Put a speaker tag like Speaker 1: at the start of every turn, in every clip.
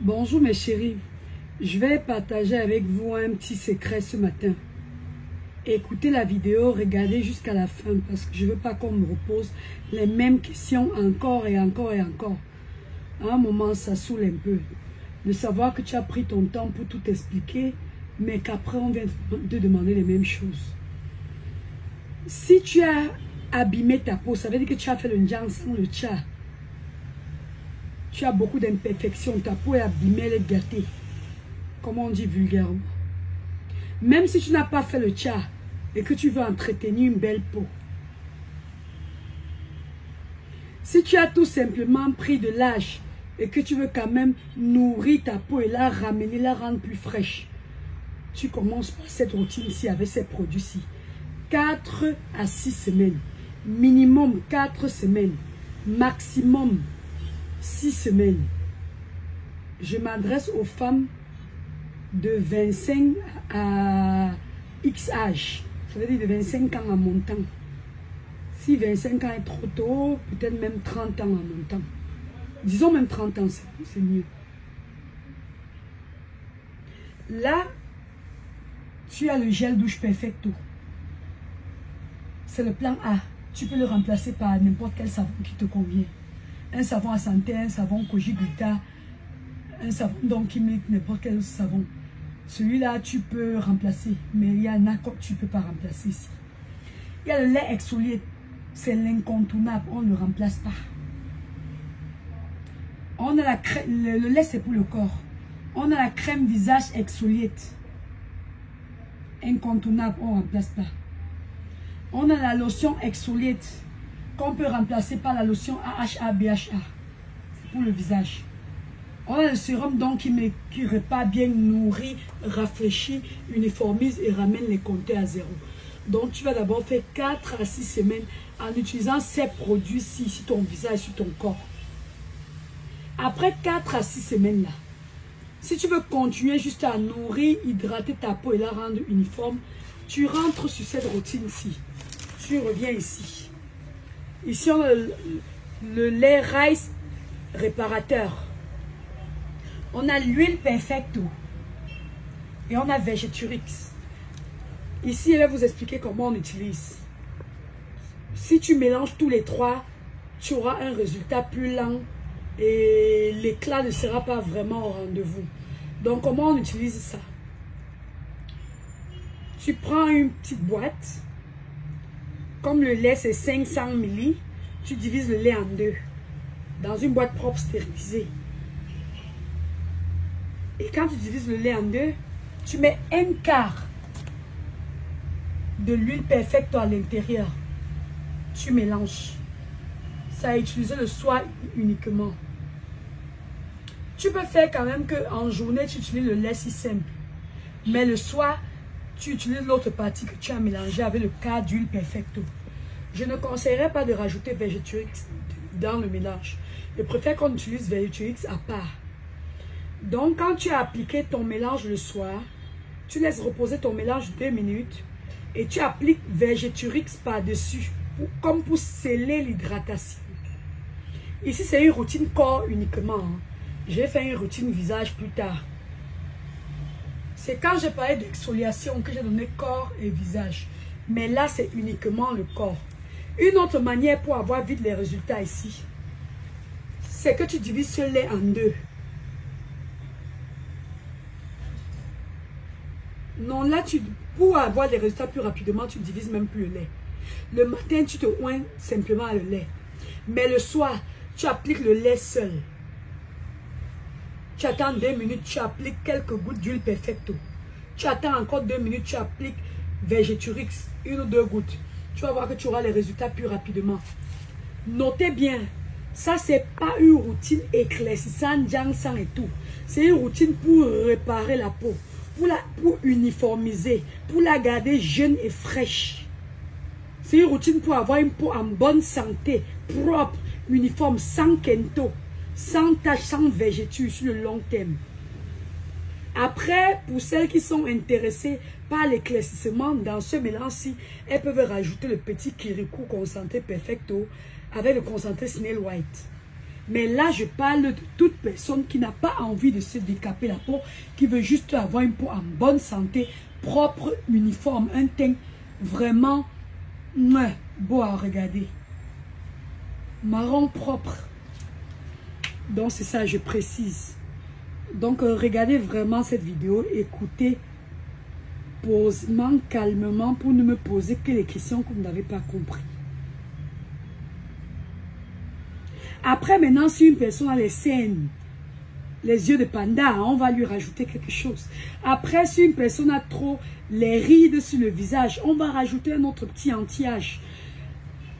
Speaker 1: Bonjour mes chéris, je vais partager avec vous un petit secret ce matin. Écoutez la vidéo, regardez jusqu'à la fin parce que je ne veux pas qu'on me repose les mêmes questions encore et encore et encore. À un moment, ça saoule un peu de savoir que tu as pris ton temps pour tout expliquer, mais qu'après on vient de demander les mêmes choses. Si tu as abîmé ta peau, ça veut dire que tu as fait le njang sans le cha. Tu as beaucoup d'imperfections, ta peau est abîmée, elle est gâtée. Comment on dit vulgairement. Même si tu n'as pas fait le cha et que tu veux entretenir une belle peau. Si tu as tout simplement pris de l'âge et que tu veux quand même nourrir ta peau et la ramener, la rendre plus fraîche, tu commences par cette routine-ci avec ces produits-ci. 4 à 6 semaines. Minimum 4 semaines. Maximum 6 semaines. Je m'adresse aux femmes de 25 à X âge. Ça veut dire de 25 ans en montant. Si 25 ans est trop tôt, peut-être même 30 ans en montant. Disons même 30 ans, c'est mieux. Là, tu as le gel douche perfecto. C'est le plan A. Tu peux le remplacer par n'importe quel savon qui te convient. Un savon à santé, un savon Koji Glita, un savon Donkey, n'importe quel savon. Celui-là, tu peux remplacer, mais il y en a que tu ne peux pas remplacer ici. Il y a le lait exfolié, c'est l'incontournable, on ne le remplace pas. On a la crème, le lait c'est pour le corps. On a la crème visage exfoliate, incontournable, on ne remplace pas. On a la lotion exfoliate, qu'on peut remplacer par la lotion AHA BHA, c'est pour le visage. On a le sérum donc qui repart bien nourri, rafraîchit, uniformise et ramène les compteurs à zéro. Donc tu vas d'abord faire 4 à 6 semaines en utilisant ces produits-ci sur ton visage, sur ton corps. Après 4 à 6 semaines là, si tu veux continuer juste à nourrir, hydrater ta peau et la rendre uniforme, tu rentres sur cette routine-ci. Tu reviens ici. Ici, on a le lait rice réparateur. On a l'huile perfecto. Et on a Vegeturix. Ici, elle va vous expliquer comment on utilise. Si tu mélanges tous les trois, tu auras un résultat plus lent et l'éclat ne sera pas vraiment au rendez-vous. Donc, comment on utilise ça? Tu prends une petite boîte. Comme le lait, c'est 500 ml, tu divises le lait en deux. Dans une boîte propre stérilisée. Et quand tu divises le lait en deux, tu mets un quart de l'huile perfecto à l'intérieur. Tu mélanges. Ça a utilisé le soir uniquement. Tu peux faire quand même qu'en journée, tu utilises le lait si simple. Mais le soir, tu utilises l'autre partie que tu as mélangée avec le quart d'huile perfecto. Je ne conseillerais pas de rajouter Vegeturix dans le mélange. Je préfère qu'on utilise Vegeturix à part. Donc, quand tu as appliqué ton mélange le soir, tu laisses reposer ton mélange 2 minutes et tu appliques Vegeturix par-dessus, comme pour sceller l'hydratation. Ici, c'est une routine corps uniquement. Hein. Je vais faire une routine visage plus tard. C'est quand j'ai parlé d'exfoliation que j'ai donné corps et visage. Mais là, c'est uniquement le corps. Une autre manière pour avoir vite les résultats ici, c'est que tu divises ce lait en deux. Non, là, pour avoir des résultats plus rapidement, tu ne divises même plus le lait. Le matin, tu te oins simplement le lait. Mais le soir, tu appliques le lait seul. Tu attends 2 minutes, tu appliques quelques gouttes d'huile perfecto. Tu attends encore 2 minutes, tu appliques Vegeturix, 1 ou 2 gouttes. Tu vas voir que tu auras les résultats plus rapidement. Notez bien, ça c'est pas une routine éclaircissante, Jiangshan et tout. C'est une routine pour réparer la peau, pour uniformiser, pour la garder jeune et fraîche. C'est une routine pour avoir une peau en bonne santé, propre, uniforme, sans kento, sans taches, sans végéture sur le long terme. Après, pour celles qui sont intéressées par l'éclaircissement dans ce mélange-ci, elles peuvent rajouter le petit Kirikou concentré perfecto avec le concentré Snail White. Mais là, je parle de toute personne qui n'a pas envie de se décaper la peau, qui veut juste avoir une peau en bonne santé, propre, uniforme, un teint vraiment beau à regarder. Marron propre. Donc, c'est ça, je précise. Donc, regardez vraiment cette vidéo, écoutez posément, calmement, pour ne me poser que les questions que vous n'avez pas compris. Après, maintenant, si une personne a les scènes, les yeux de panda, on va lui rajouter quelque chose. Après, si une personne a trop les rides sur le visage, on va rajouter un autre petit anti-âge.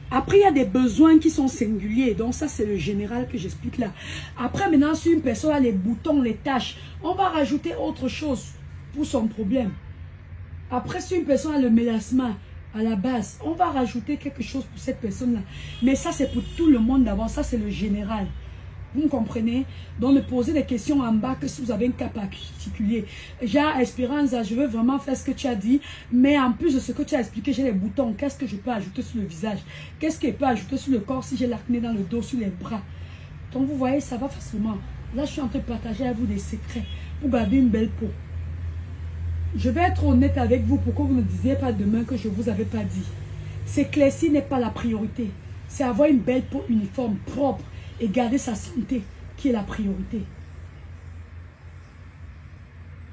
Speaker 1: Après, il y a des besoins qui sont singuliers. Donc, ça, c'est le général que j'explique là. Après, maintenant, si une personne a les boutons, les taches, on va rajouter autre chose pour son problème. Après, si une personne a le mélasma à la base, on va rajouter quelque chose pour cette personne-là. Mais ça, c'est pour tout le monde d'abord. Ça, c'est le général. Vous me comprenez? Donc, ne posez des questions en bas que si vous avez un cas particulier. Genre, Espérance, je veux vraiment faire ce que tu as dit, mais en plus de ce que tu as expliqué, j'ai les boutons. Qu'est-ce que je peux ajouter sur le visage? Qu'est-ce que je peux ajouter sur le corps si j'ai l'acné dans le dos, sur les bras? Donc, vous voyez, ça va facilement. Là, je suis en train de partager avec vous des secrets pour garder une belle peau. Je vais être honnête avec vous pour que vous ne disiez pas demain que je ne vous avais pas dit. S'éclaircir n'est pas la priorité. C'est avoir une belle peau uniforme, propre, et garder sa santé qui est la priorité.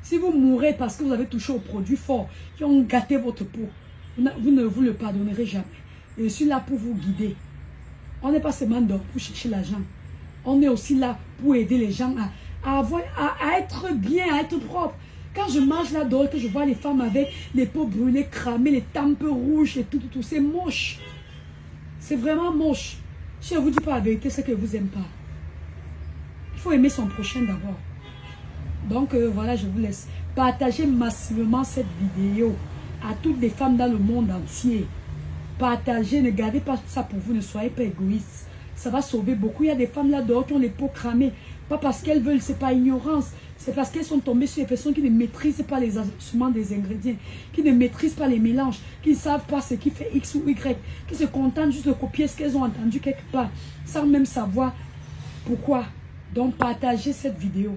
Speaker 1: Si vous mourrez parce que vous avez touché aux produits forts qui ont gâté votre peau, vous ne vous le pardonnerez jamais. Et je suis là pour vous guider. On n'est pas seulement là pour chercher l'argent. On est aussi là pour aider les gens à être bien, à être propre. Quand je marche là-dedans et que je vois les femmes avec les peaux brûlées, cramées, les tempes rouges et tout, c'est moche. C'est vraiment moche. Si je ne vous dis pas la vérité, c'est que je ne vous aime pas. Il faut aimer son prochain d'abord. Donc voilà, je vous laisse. Partagez massivement cette vidéo à toutes les femmes dans le monde entier. Partagez, ne gardez pas ça pour vous, ne soyez pas égoïste. Ça va sauver beaucoup. Il y a des femmes là-dehors qui ont les peaux cramées. Pas parce qu'elles veulent, c'est pas ignorance. C'est parce qu'elles sont tombées sur des personnes qui ne maîtrisent pas les ajustements des ingrédients, qui ne maîtrisent pas les mélanges, qui ne savent pas ce qui fait X ou Y, qui se contentent juste de copier ce qu'elles ont entendu quelque part, sans même savoir pourquoi. Donc, partagez cette vidéo.